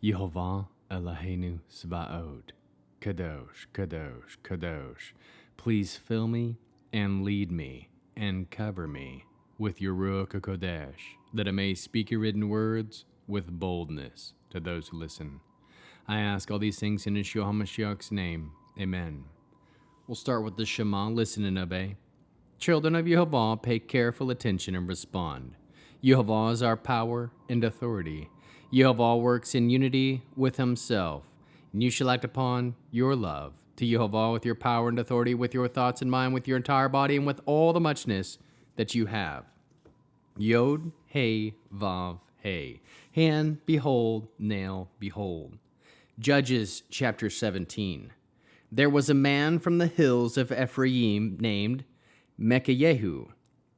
Yehova Eloheinu Sabaoth, Kadosh, Kadosh, Kadosh. Please fill me and lead me and cover me with your Ruach HaKodesh, that I may speak your written words with boldness to those who listen. I ask all these things in Yeshua HaMashiach's name. Amen. We'll start with the Shema, listen and obey. Children of Yehovah, pay careful attention and respond. Yehovah is our power and authority. Yehovah works in unity with himself, and you shall act upon your love to Yehovah with your power and authority, with your thoughts in mind, with your entire body, and with all the muchness that you have. Yod, Hey, Vav, Hey. Hand, behold, nail, behold. Judges chapter 17. There was a man from the hills of Ephraim named Mekah.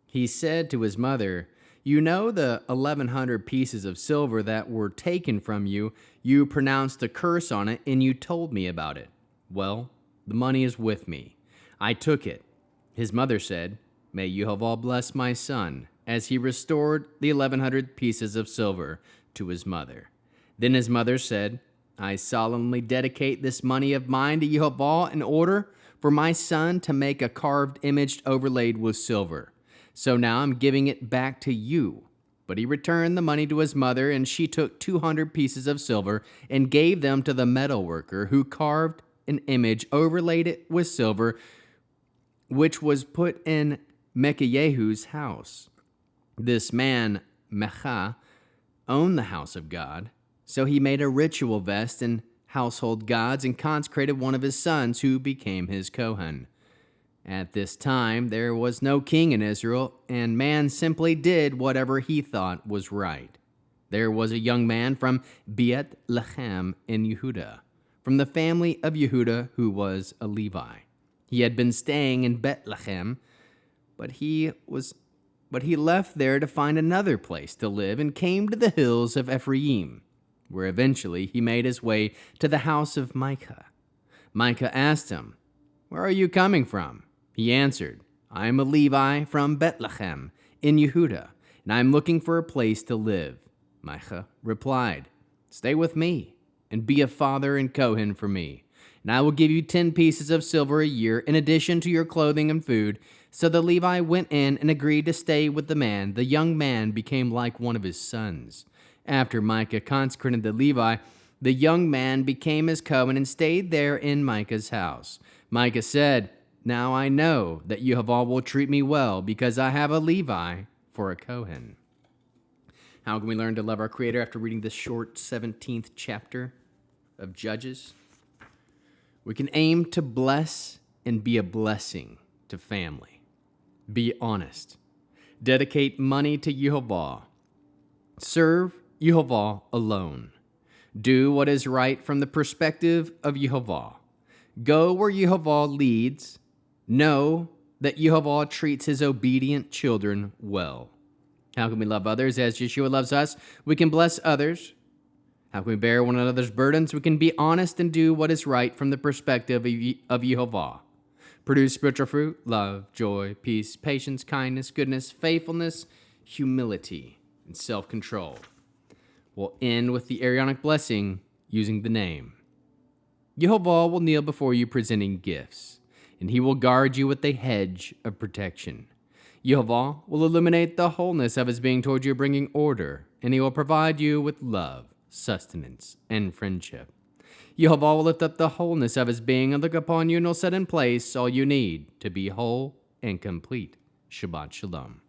He said to his mother, "You know the 1,100 pieces of silver that were taken from you. You pronounced a curse on it, and you told me about it. Well, the money is with me. I took it." His mother said, "May Yehovah bless my son," as he restored the 1,100 pieces of silver to his mother. Then his mother said, "I solemnly dedicate this money of mine to Yehovah in order for my son to make a carved image overlaid with silver. So now I'm giving it back to you." But he returned the money to his mother, and she took 200 pieces of silver and gave them to the metalworker, who carved an image, overlaid it with silver, which was put in Mekah's house. This man, Mekah, owned the house of God, so he made a ritual vest and household gods and consecrated one of his sons, who became his Kohen. At this time, there was no king in Israel, and man simply did whatever he thought was right. There was a young man from Bethlehem in Yehuda, from the family of Yehuda, who was a Levi. He had been staying in Bethlehem, but he left there to find another place to live and came to the hills of Ephraim, where eventually he made his way to the house of Micah. Micah asked him, "Where are you coming from?" He answered, "I am a Levi from Bethlehem in Yehuda, and I am looking for a place to live." Micah replied, "Stay with me and be a father and Kohen for me, and I will give you 10 pieces of silver a year in addition to your clothing and food." So the Levi went in and agreed to stay with the man. The young man became like one of his sons. After Micah consecrated the Levi, the young man became his Kohen and stayed there in Micah's house. Micah said, "Now I know that Yehovah will treat me well, because I have a Levi for a Kohen." How can we learn to love our Creator after reading this short 17th chapter of Judges? We can aim to bless and be a blessing to family. Be honest. Dedicate money to Yehovah. Serve Yehovah alone. Do what is right from the perspective of Yehovah. Go where Yehovah leads. Know that Yehovah treats his obedient children well. How can we love others as Yeshua loves us? We can bless others. How can we bear one another's burdens? We can be honest and do what is right from the perspective of Yehovah. Produce spiritual fruit: love, joy, peace, patience, kindness, goodness, faithfulness, humility, and self-control. We'll end with the Aaronic blessing using the name. Yehovah will kneel before you presenting gifts, and he will guard you with a hedge of protection. Yehovah will illuminate the wholeness of his being toward you, bringing order, and he will provide you with love, sustenance, and friendship. Yehovah will lift up the wholeness of his being and look upon you, and will set in place all you need to be whole and complete. Shabbat Shalom.